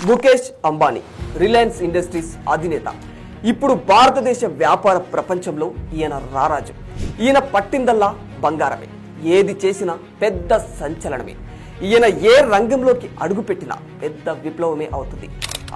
Mukesh Ambani Reliance industries అధినేత. ఇప్పుడు భారతదేశ వ్యాపార ప్రపంచంలో ఈయన రారాజు. ఈయన పట్టిందల్లా బంగారమే, ఏది చేసినా పెద్ద సంచలనమే. ఈయన ఏ రంగంలోకి అడుగుపెట్టినా పెద్ద విప్లవమే అవుతుంది.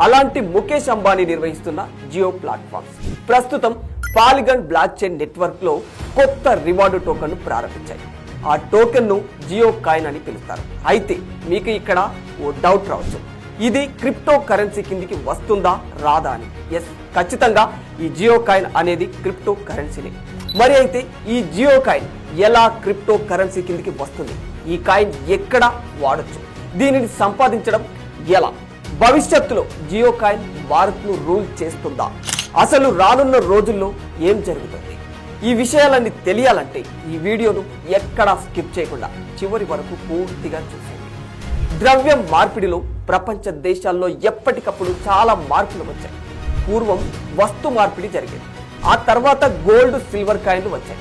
అలాంటి ముఖేష్ అంబానీ నిర్వహిస్తున్న జియో ప్లాట్ఫామ్స్ ప్రస్తుతం పాలిగన్ బ్లాక్ చైన్ నెట్వర్క్ లో కొత్త రివార్డు టోకెన్ ను ప్రారంభించాయి. ఆ టోకెన్ ను జియో కాయిన్ అని పిలుస్తారు. అయితే మీకు ఇక్కడ ఓ డౌట్ రావచ్చు, ఇది క్రిప్టో కరెన్సీ కిందికి వస్తుందా రాదా అని. ఎస్, ఖచ్చితంగా ఈ జియో కాయిన్ అనేది క్రిప్టో కరెన్సీనే. మరి అయితే ఈ జియో కాయిన్ ఎలా క్రిప్టో కరెన్సీ కిందికి వస్తుంది? ఈ కాయిన్ ఎక్కడ వాడొచ్చు? దీనిని సంపాదించడం ఎలా? భవిష్యత్తులో జియో కాయిన్ భారత్ ను రూల్ చేస్తుందా? అసలు రానున్న రోజుల్లో ఏం జరుగుతుంది? ఈ విషయాలన్నీ తెలియాలంటే ఈ వీడియోను ఎక్కడా స్కిప్ చేయకుండా చివరి వరకు పూర్తిగా చూసేయండి. ద్రవ్యం మార్పిడిలో ప్రపంచ దేశాల్లో ఎప్పటికప్పుడు చాలా మార్పులు వచ్చాయి. పూర్వం వస్తు మార్పిడి జరిగేది, ఆ తర్వాత గోల్డ్ సిల్వర్ కాయిన్లు వచ్చాయి.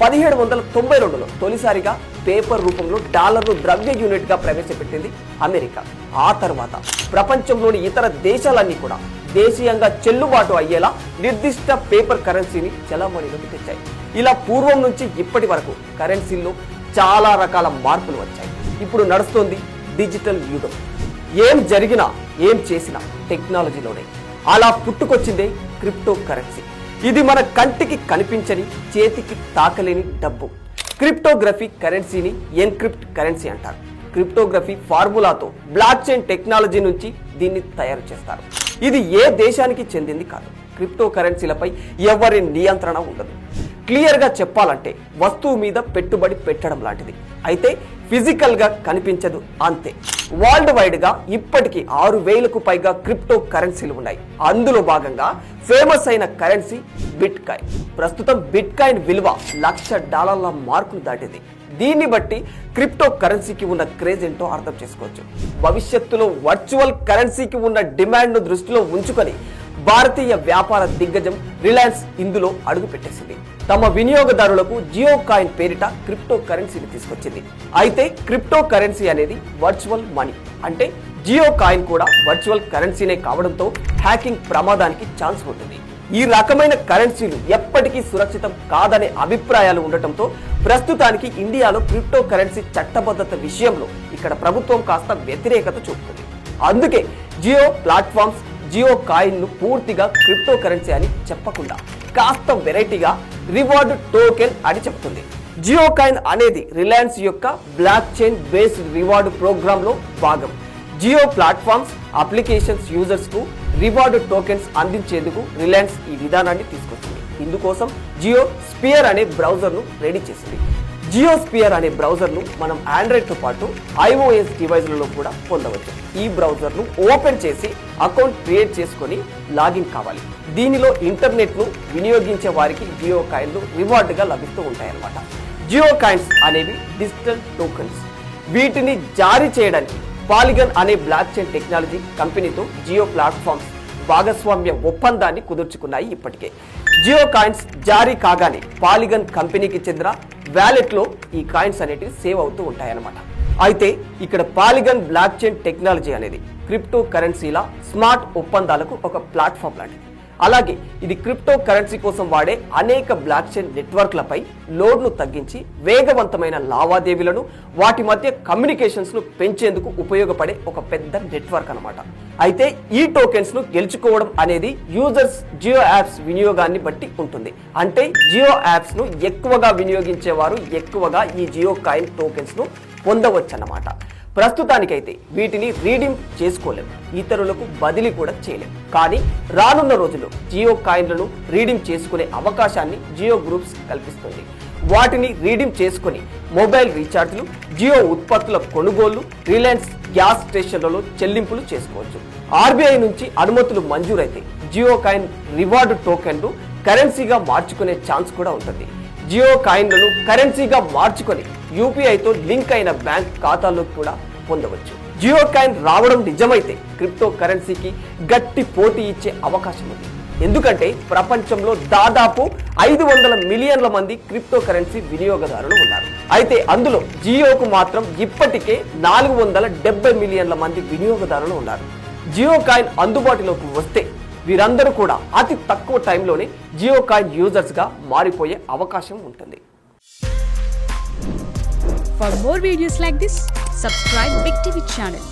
1792లో తొలిసారిగా పేపర్ రూపంలో డాలర్ను ద్రవ్య యూనిట్ గా ప్రవేశపెట్టింది అమెరికా. ఆ తర్వాత ప్రపంచంలోని ఇతర దేశాలన్నీ కూడా దేశీయంగా చెల్లుబాటు అయ్యేలా నిర్దిష్ట పేపర్ కరెన్సీని చలామణిలోకి తెచ్చాయి. ఇలా పూర్వం నుంచి ఇప్పటి వరకు కరెన్సీల్లో చాలా రకాల మార్పులు వచ్చాయి. ఇప్పుడు నడుస్తోంది డిజిటల్ యుగం. ఏం జరిగినా ఏం చేసినా టెక్నాలజీలోనే. అలా పుట్టుకొచ్చిందే క్రిప్టో కరెన్సీ. ఇది మన కంటికి కనిపించని, చేతికి తాకలేని డబ్బు. క్రిప్టోగ్రఫీ కరెన్సీని ఎన్క్రిప్ట్ కరెన్సీ అంటారు. క్రిప్టోగ్రఫీ ఫార్ములాతో బ్లాక్ చైన్ టెక్నాలజీ నుంచి దీన్ని తయారు చేస్తారు. ఇది ఏ దేశానికి చెందింది కాదు. క్రిప్టో కరెన్సీలపై ఎవరి నియంత్రణ ఉండదు. క్లియర్ గా చెప్పాలంటే వస్తువు మీద పెట్టుబడి పెట్టడం లాంటిది. అయితే ఫిజికల్ గా కనిపించదు, అంతే. వరల్డ్ వైడ్ గా ఇప్పటికీ 6000కు పైగా క్రిప్టో కరెన్సీలు ఉన్నాయి. అందులో భాగంగా ఫేమస్ అయిన కరెన్సీ బిట్ కాయిన్. ప్రస్తుతం బిట్ కాయిన్ విలువ $1,00,000 మార్కులు దాటింది. దీన్ని బట్టి క్రిప్టో కరెన్సీకి ఉన్న క్రేజ్ ఏంటో అర్థం చేసుకోవచ్చు. భవిష్యత్తులో వర్చువల్ కరెన్సీకి ఉన్న డిమాండ్ ను దృష్టిలో ఉంచుకొని భారతీయ వ్యాపార దిగ్గజం రిలయన్స్ ఇందులో అడుగు పెట్టేసింది. తమ వినియోగదారులకు జియో కాయిన్ పేరిట క్రిప్టో కరెన్సీని తీసుకొచ్చింది. అయితే క్రిప్టో కరెన్సీ అనేది వర్చువల్ మనీ, అంటే జియో కాయిన్ కూడా వర్చువల్ కరెన్సీనే కావడంతో హ్యాకింగ్ ప్రమాదానికి ఛాన్స్ ఉంటుంది. ఈ రకమైన కరెన్సీలు ఎప్పటికీ సురక్షితం కాదనే అభిప్రాయాలు ఉండటంతో ప్రస్తుతానికి ఇండియాలో క్రిప్టో కరెన్సీ చట్టబద్ధత విషయంలో ఇక్కడ ప్రభుత్వం కాస్త వ్యతిరేకత చూపుతుంది. అందుకే జియో ప్లాట్ఫామ్స్ జియో కాయిన్ ను పూర్తిగా క్రిప్టో కరెన్సీ అని చెప్పకుండా కాస్త వెరైటీగా రివార్డ్ టోకెన్ అని చెప్తుంది. జియో కాయిన్ అనేది రిలయన్స్ యొక్క block chain based reward program లో భాగం. జియో ప్లాట్ఫామ్స్ అప్లికేషన్స్ యూజర్స్ కు రివార్డ్ టోకెన్స్ అందించేందుకు రిలయన్స్ ఈ విధానాన్ని తీసుకొచ్చింది. ఇందుకోసం జియో స్పియర్ అనే బ్రౌజర్ ను రెడీ చేసింది. జియో స్పియర్ అనే బ్రౌజర్ ను మనం ఆండ్రాయిడ్ తో పాటు iOS డివైస్లలో కూడా పొందవచ్చు. ఈ బ్రౌజర్ ను ఓపెన్ చేసి అకౌంట్ క్రియేట్ చేసుకొని లాగిన్ కావాలి. దీనిలో ఇంటర్నెట్ ను వినియోగించే వారికి జియో కాయిన్లు రివార్డ్ గా లభిస్తూ ఉంటాయన్నమాట. జియో కాయిన్స్ అనేవి డిజిటల్ టోకెన్స్. వీటిని జారీ చేయడానికి పాలిగన్ అనే బ్లాక్ చైన్ టెక్నాలజీ కంపెనీతో జియో ప్లాట్ఫామ్స్ భాగస్వామ్య ఒప్పందాన్ని కుదుర్చుకున్నాయి. ఇప్పటికే జియో కాయిన్స్ జారీ కాగానే పాలిగన్ కంపెనీకి చెందిన వ్యాలెట్ లో ఈ కాయిన్స్ అనేటివి సేవ్ అవుతూ ఉంటాయన్నమాట. అయితే ఇక్కడ పాలిగన్ బ్లాక్ చైన్ టెక్నాలజీ అనేది క్రిప్టో కరెన్సీల స్మార్ట్ ఒప్పందాలకు ఒక ప్లాట్ఫామ్ లాంటిది. అలాగే ఇది క్రిప్టో కరెన్సీ కోసం వాడే అనేక బ్లాక్ చైన్ నెట్వర్క్లపై లోడ్ను తగ్గించి వేగవంతమైన లావాదేవీలను, వాటి మధ్య కమ్యూనికేషన్స్ ను పెంచేందుకు ఉపయోగపడే ఒక పెద్ద నెట్వర్క్ అన్నమాట. అయితే ఈ టోకెన్స్ ను గెలుచుకోవడం అనేది యూజర్స్ జియో యాప్స్ వినియోగాన్ని బట్టి ఉంటుంది. అంటే జియో యాప్స్ ను ఎక్కువగా వినియోగించేవారు ఎక్కువగా ఈ జియో కాయిన్ టోకెన్స్ ను పొందవచ్చన్నమాట. ప్రస్తుతానికైతే వీటిని రీడీమ్ చేసుకోలేం, ఇతరులకు బదిలీ కూడా చేయలేం. కానీ రానున్న రోజుల్లో జియో కాయిన్లను రీడీమ్ చేసుకునే అవకాశాన్ని జియో గ్రూప్స్ కల్పిస్తుంది. వాటిని రీడీమ్ చేసుకుని మొబైల్ రీఛార్జ్లు, జియో ఉత్పత్తుల కొనుగోళ్లు, రిలయన్స్ గ్యాస్ స్టేషన్లలో చెల్లింపులు చేసుకోవచ్చు. ఆర్బీఐ నుంచి అనుమతులు మంజూరైతే జియో కాయిన్ రివార్డు టోకెన్లు కరెన్సీగా మార్చుకునే ఛాన్స్ కూడా ఉంటుంది. జియో కాయిన్లను కరెన్సీగా మార్చుకొని యూపీఐతో లింక్ అయిన బ్యాంక్ ఖాతాలోకి కూడా పొందవచ్చు. జియో కాయిన్ రావడం నిజమైతే క్రిప్టో కరెన్సీకి గట్టి పోటీ ఇచ్చే అవకాశం ఉంది. ఎందుకంటే ప్రపంచంలో దాదాపు 500 మిలియన్ల మంది క్రిప్టో కరెన్సీ వినియోగదారులు ఉన్నారు. అయితే అందులో జియోకు మాత్రం ఇప్పటికే 470 మిలియన్ల మంది వినియోగదారులు ఉన్నారు. జియో కాయిన్ అందుబాటులోకి వస్తే వీరందరూ కూడా అతి తక్కువ టైంలోనే జియో కాయిన్ యూజర్స్గా మారిపోయే అవకాశం ఉంటుంది. For more videos like this, subscribe Big TV channel.